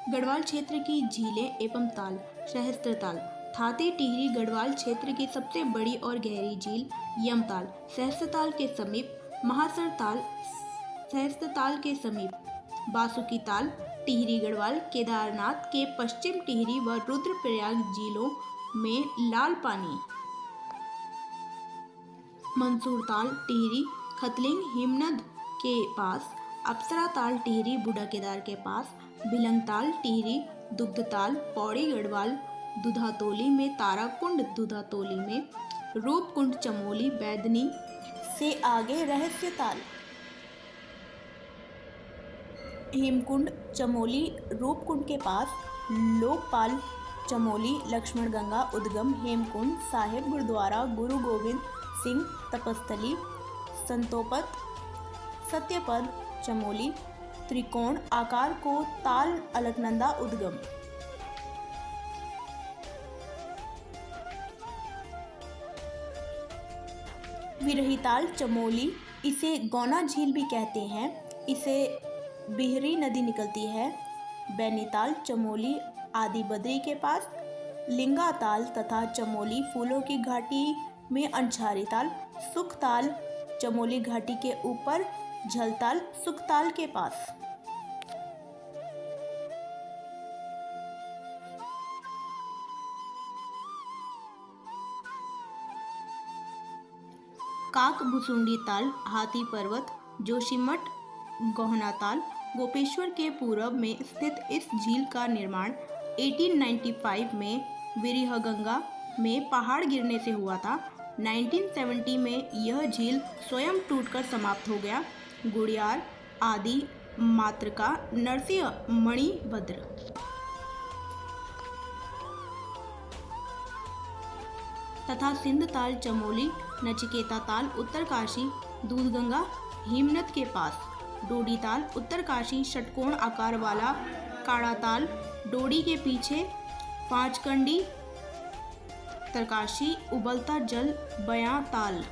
गढ़वाल क्षेत्र की झीलें एवं ताल। सहस्त्रताल। थाती टिहरी गढ़वाल क्षेत्र की सबसे बड़ी और गहरी झील यमताल सहस्त्रताल के समीप। महासर ताल सहस्त्रताल के समीप। बासुकी ताल टिहरी गढ़वाल केदारनाथ के पश्चिम टिहरी व रुद्रप्रयाग जिलों में लाल पानी। मंसूर ताल टिहरी खतलिंग हिमनद के पास। अप्सरा ताल टिहरी बूढ़ा केदार के पास। भिलंग ताल टिहरी दुग्धताल पौड़ी गढ़वाल दुधातोली में। ताराकुंड दुधातोली में। रूपकुंड चमोली बैदनी से आगे। रहस्य ताल हेमकुंड चमोली रूपकुंड के पास। लोकपाल चमोली लक्ष्मण गंगा उद्गम। हेमकुंड साहिब गुरुद्वारा गुरु गोविंद सिंह तपस्थली। संतोपत सत्यपद चमोली त्रिकोण आकार को ताल अलकनंदा उद्गम। विरही ताल चमोली इसे गौना झील भी कहते हैं। इसे बिहरी नदी निकलती है। बैनीताल चमोली आदि बद्री के पास। लिंगा ताल तथा चमोली फूलों की घाटी में। अंछारी ताल सुखताल चमोली घाटी के ऊपर। झलताल सुखताल के पास। काक भुसुंडी ताल हाथी पर्वत जोशीमठ गोहना ताल। गोपेश्वर के पूर्व में स्थित इस झील का निर्माण 1895 में विरहगंगा में पहाड़ गिरने से हुआ था। 1970 में यह झील स्वयं टूटकर समाप्त हो गया। गुड़ियार आदि मातृका नरसिंह मणिभद्र। तथा सिंध ताल चमोली नचिकेता ताल उत्तरकाशी दूधगंगा हिमनद के पास। डोडी ताल उत्तरकाशी षटकोण आकार वाला काड़ा ताल डोडी के पीछे। पांचकंडी उत्तरकाशी उबलता जल बयां ताल।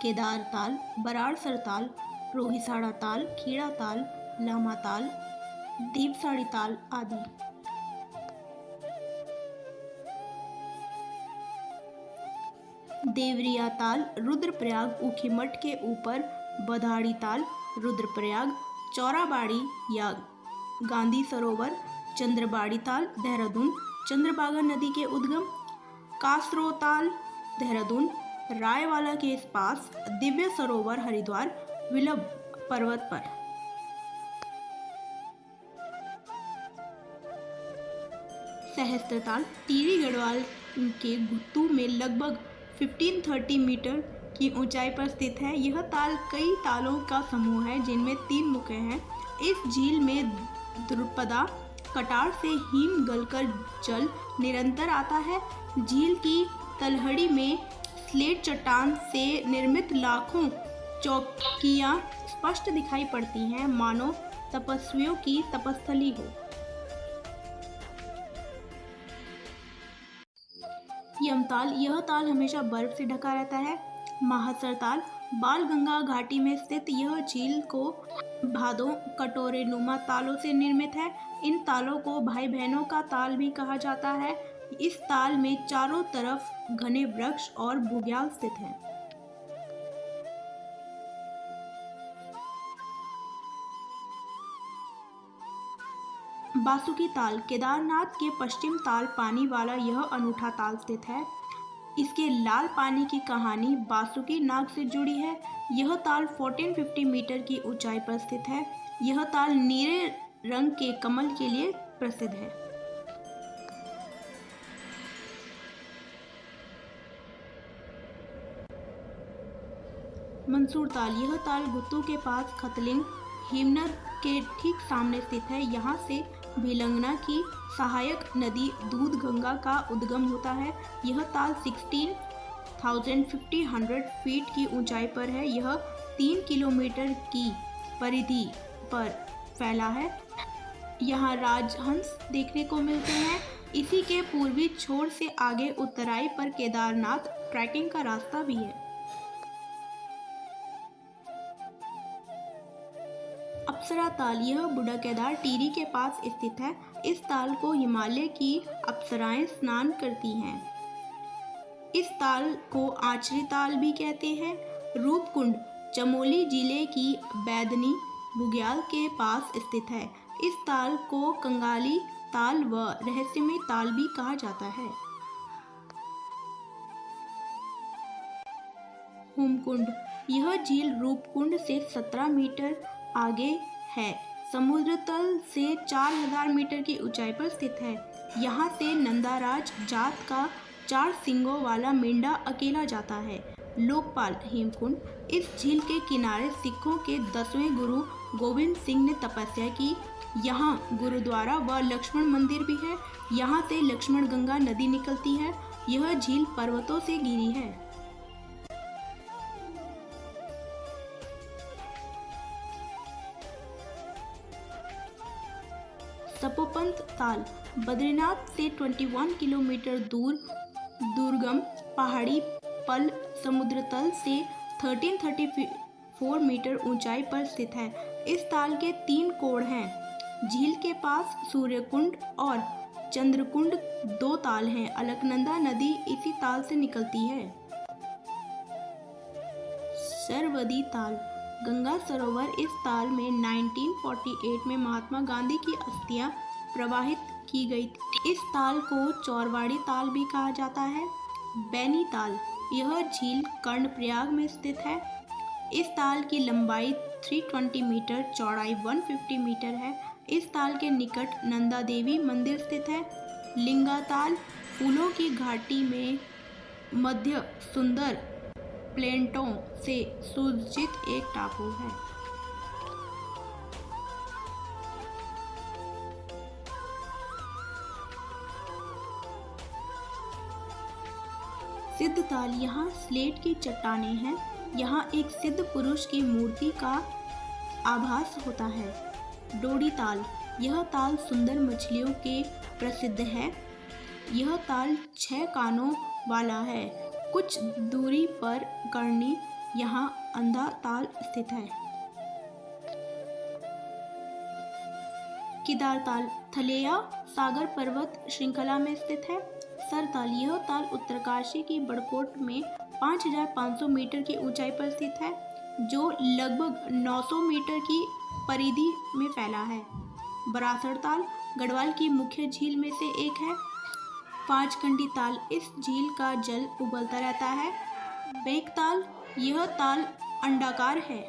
केदार ताल बराड़सर ताल रोहिसाड़ा ताल खीड़ा ताल लामा ताल दीपसाड़ी ताल आदि। देवरिया ताल रुद्रप्रयाग ऊखीमठ के ऊपर। बधाड़ी ताल रुद्रप्रयाग चौराबाड़ी या गांधी सरोवर। चंद्रबाड़ी ताल देहरादून चंद्रभागा नदी के उद्गम। कासरो ताल देहरादून रायवाला के पास। दिव्य सरोवर हरिद्वार विलभ पर्वत पर। सहस्त्रताल टिहरी गढ़वाल के घुत्तू में लगभग 1530 मीटर की ऊंचाई पर स्थित है। यह ताल कई तालों का समूह है जिनमें 3 मुख्य हैं। इस झील में द्रुपदा कटार से हिम गलकर जल निरंतर आता है। झील की तलहटी में स्लेट चट्टान से निर्मित लाखों चौकियां स्पष्ट दिखाई पड़ती हैं, मानो तपस्वियों की तपस्थली हो। यमताल यह ताल हमेशा बर्फ से ढका रहता है। महासर ताल बालगंगा घाटी में स्थित यह झील को भादों कटोरे नुमा तालों से निर्मित है। इन तालों को भाई बहनों का ताल भी कहा जाता है। इस ताल में चारों तरफ घने वृक्ष और बुग्याल स्थित हैं। बासुकी ताल केदारनाथ के पश्चिम ताल पानी वाला यह अनूठा ताल स्थित है। इसके लाल पानी की कहानी बासुकी नाग से जुड़ी है। यह ताल 1450 मीटर की ऊंचाई पर स्थित है। यह ताल नीले रंग के कमल के लिए प्रसिद्ध है। मंसूर ताल यह ताल गुत्तू के पास खतलिंग हिमनद के ठीक सामने स्थित है। यहाँ से भिलंगना की सहायक नदी दूधगंगा का उद्गम होता है। यह ताल 16,100 फीट की ऊंचाई पर है। यह 3 किलोमीटर की परिधि पर फैला है। यहाँ राजहंस देखने को मिलते हैं। इसी के पूर्वी छोर से आगे उत्तराई पर केदारनाथ ट्रैकिंग का रास्ता भी है। अप्सरा ताल, यह बूढ़ा केदार टिहरी के पास स्थित है। इस ताल को हिमालय की अप्सराएं स्नान करती हैं। इस ताल को आचरी ताल भी कहते हैं। रूपकुंड चमोली जिले की बैदनी बुग्याल के पास स्थित है। इस ताल को कंगाली ताल व रहस्यमय ताल भी कहा जाता है। होमकुंड, यह झील रूपकुंड से 17 मीटर आगे है। समुद्र तल से 4000 मीटर की ऊंचाई पर स्थित है। यहाँ से नंदाराज जात का 4 सींगों वाला मेंढा अकेला जाता है। लोकपाल हेमकुंड, इस झील के किनारे सिखों के 10वें गुरु गोविंद सिंह ने तपस्या की। यहाँ गुरुद्वारा व लक्ष्मण मंदिर भी है। यहाँ से लक्ष्मण गंगा नदी निकलती है। यह झील पर्वतों से घिरी है। सपोपंत ताल, बद्रीनाथ से 21 किलोमीटर दूर दुर्गम पहाड़ी पल समुद्र तल से 1334 मीटर ऊंचाई पर स्थित है। इस ताल के 3 कोण हैं। झील के पास सूर्यकुंड और चंद्रकुंड 2 ताल हैं। अलकनंदा नदी इसी ताल से निकलती है। सरवदी ताल, गंगा सरोवर, इस ताल में 1948 में महात्मा गांधी की अस्थियां प्रवाहित की गई थी। इस ताल को चौरवाड़ी ताल भी कहा जाता है। बैनी ताल, यह झील कर्णप्रयाग में स्थित है। इस ताल की लंबाई 320 मीटर, चौड़ाई 150 मीटर है। इस ताल के निकट नंदा देवी मंदिर स्थित है। लिंगा ताल, फूलों की घाटी में मध्य सुंदर प्लेटों से सुसज्जित एक टापू है। सिद्ध ताल, यहाँ स्लेट की चट्टानें हैं। यहाँ एक सिद्ध पुरुष की मूर्ति का आभास होता है। डोडी ताल, यह ताल सुंदर मछलियों के प्रसिद्ध है। यह ताल 6 कानों वाला है। कुछ दूरी पर कर्णी, यहाँ अंधा ताल स्थित है। केदार ताल, थलेया सागर पर्वत श्रृंखला में स्थित है। सरताल, यह ताल उत्तरकाशी की बड़कोट में 5500 मीटर की ऊंचाई पर स्थित है, जो लगभग 900 मीटर की परिधि में फैला है। बरासर ताल गढ़वाल की मुख्य झील में से एक है। 5 कंडी ताल, इस झील का जल उबलता रहता है। बेक ताल, यह ताल अंडाकार है।